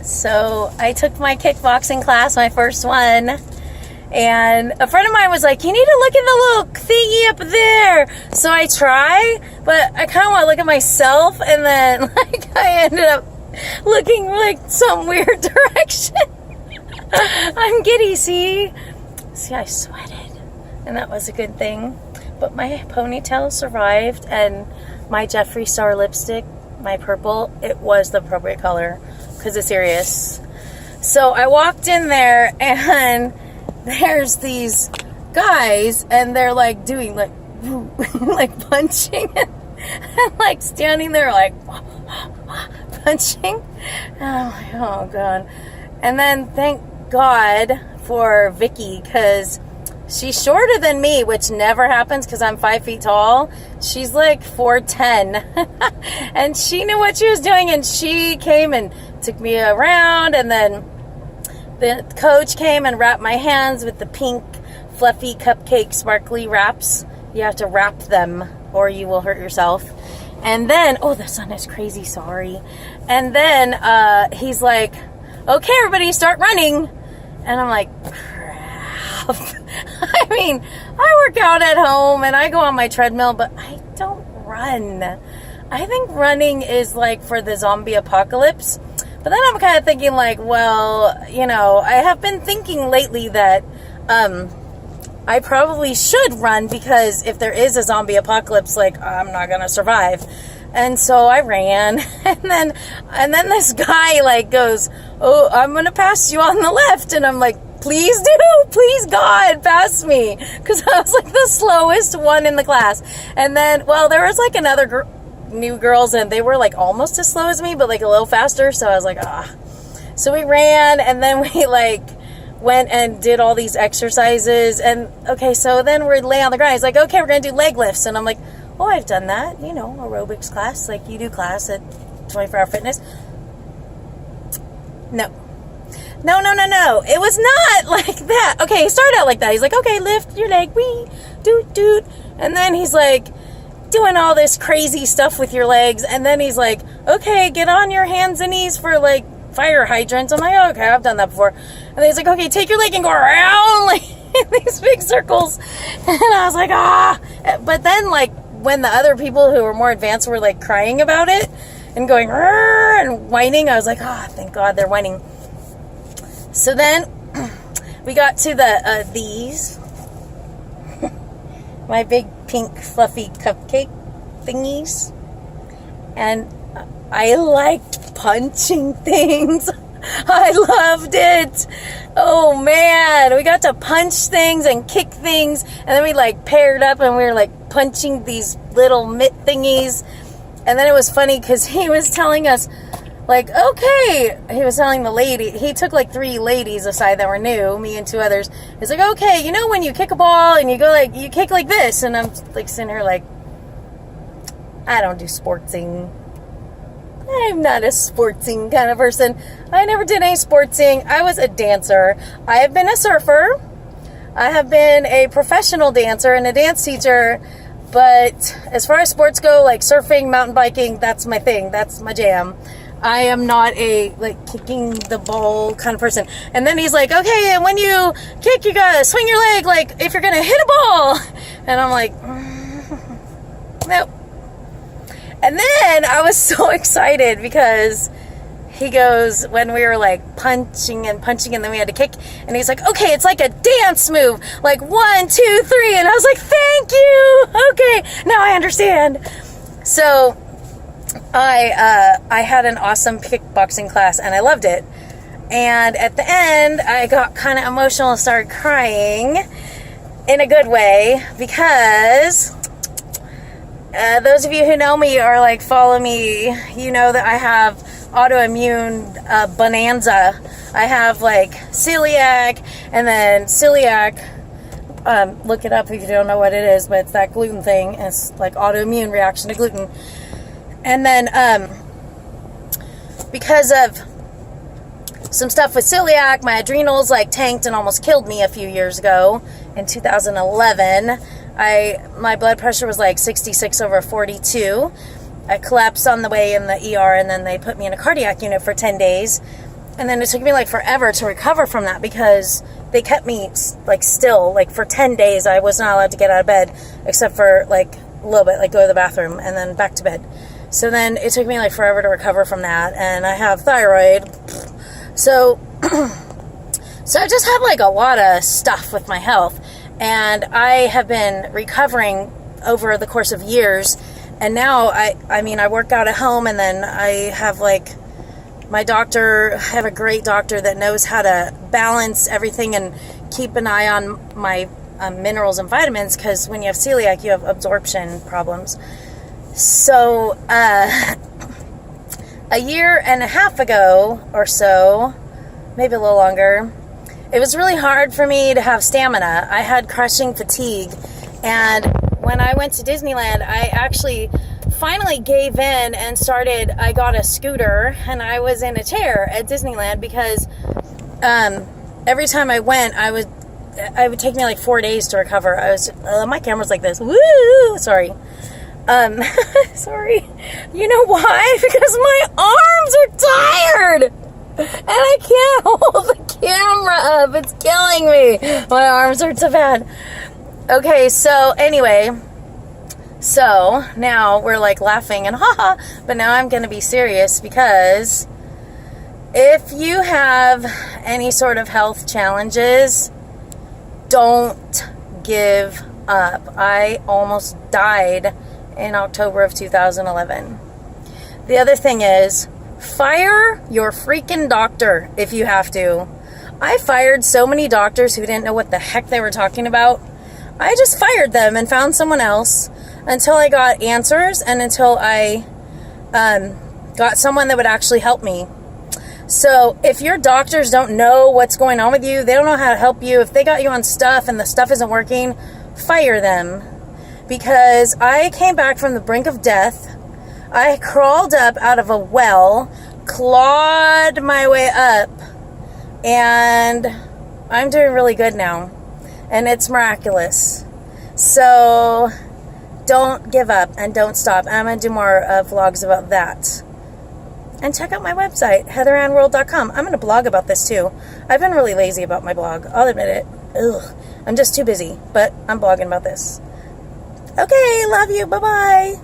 So I took my kickboxing class, my first one, and a friend of mine was like, you need to look at the little thingy up there. So I try, but I kind of want to look at myself, and then like I ended up looking like some weird direction. I'm giddy, see, I sweated, and that was a good thing. But my ponytail survived, and my Jeffree Star lipstick, my purple, it was the appropriate color because it's serious. So I walked in there, and there's these guys, and they're like doing like like punching and like standing there like punching. And I'm like, oh god. And then thank God for Vicky, because she's shorter than me, which never happens because I'm 5 feet tall. She's like 4'10", and she knew what she was doing, and she came and took me around, and then the coach came and wrapped my hands with the pink, fluffy, cupcake, sparkly wraps. You have to wrap them or you will hurt yourself. And then, oh, the sun is crazy, sorry. And then he's like, okay, everybody, start running. And I'm like, crap. I mean, I work out at home and I go on my treadmill, but I don't run. I think running is like for the zombie apocalypse. But then I'm kind of thinking like, well, you know, I have been thinking lately that I probably should run, because if there is a zombie apocalypse, like, I'm not going to survive. And so I ran, and then this guy like goes, oh, I'm going to pass you on the left. And I'm like, please do, please God, pass me. Because I was like the slowest one in the class. And then, well, there was like another new girls, and they were like almost as slow as me, but like a little faster. So I was like, ah. So we ran, and then we like went and did all these exercises. And okay, so then we're lay on the ground. He's like, okay, we're gonna do leg lifts. And I'm like, oh, I've done that, you know, aerobics class, like you do class at 24 Hour Fitness. No, it was not like that. Okay, he started out like that. He's like, okay, lift your leg, wee, doot. And then he's like doing all this crazy stuff with your legs, and then he's like, okay, get on your hands and knees for like fire hydrants. I'm like, okay, I've done that before. And then he's like, okay, take your leg and go around like in these big circles. And I was like, ah. But then like when the other people who were more advanced were like crying about it and going and whining, I was like, ah, thank God they're whining. So then we got to the these my big pink fluffy cupcake thingies, and I liked punching things. I loved it. Oh man, we got to punch things and kick things, and then we like paired up and we were like punching these little mitt thingies. And then it was funny because he was telling us like, okay, he was telling the lady, he took like 3 ladies aside that were new, me and 2 others. He's like, okay, you know when you kick a ball and you go like, you kick like this. And I'm like sitting here like, I don't do sportsing. I'm not a sportsing kind of person. I never did any sportsing. I was a dancer. I have been a surfer. I have been a professional dancer and a dance teacher. But as far as sports go, like surfing, mountain biking, that's my thing. That's my jam. I am not a like kicking the ball kind of person. And then he's like, okay, and when you kick, you gotta swing your leg like if you're gonna hit a ball. And I'm like, nope. And then I was so excited because he goes, when we were like punching and then we had to kick, and he's like, okay, it's like a dance move, like 1, 2, 3. And I was like, thank you. Okay, now I understand. So I had an awesome kickboxing class and I loved it. And at the end, I got kind of emotional and started crying in a good way, because those of you who know me or like follow me, you know that I have autoimmune bonanza. I have like celiac, and then celiac, look it up if you don't know what it is, but it's that gluten thing. It's like autoimmune reaction to gluten. And then because of some stuff with celiac, my adrenals like tanked and almost killed me a few years ago in 2011. My blood pressure was like 66/42. I collapsed on the way in the ER, and then they put me in a cardiac unit for 10 days. And then it took me like forever to recover from that because they kept me like still, like for 10 days I was not allowed to get out of bed except for like a little bit, like go to the bathroom and then back to bed. So then it took me like forever to recover from that, and I have thyroid. So so I just have like a lot of stuff with my health, and I have been recovering over the course of years. And now I mean I work out at home, and then I have like my doctor, I have a great doctor that knows how to balance everything and keep an eye on my minerals and vitamins, because when you have celiac, you have absorption problems. So, a year and a half ago or so, maybe a little longer, it was really hard for me to have stamina. I had crushing fatigue, and when I went to Disneyland, I actually finally gave in and I got a scooter, and I was in a chair at Disneyland because every time I went, it would take me like 4 days to recover. My camera's like this. Woo! Sorry. Sorry. You know why? Because my arms are tired, and I can't hold the camera up. It's killing me. My arms are so bad. Okay, so anyway, so now we're like laughing and haha, but now I'm going to be serious, because if you have any sort of health challenges, don't give up. I almost died in October of 2011. The other thing is, fire your freaking doctor if you have to. I fired so many doctors who didn't know what the heck they were talking about. I just fired them and found someone else until I got answers, and until I got someone that would actually help me. So if your doctors don't know what's going on with you, they don't know how to help you, if they got you on stuff and the stuff isn't working, fire them. Because I came back from the brink of death. I crawled up out of a well, clawed my way up, and I'm doing really good now. And it's miraculous. So don't give up and don't stop. I'm going to do more vlogs about that. And check out my website, heatherannworld.com. I'm going to blog about this too. I've been really lazy about my blog. I'll admit it. Ugh. I'm just too busy, but I'm blogging about this. Okay, love you. Bye-bye.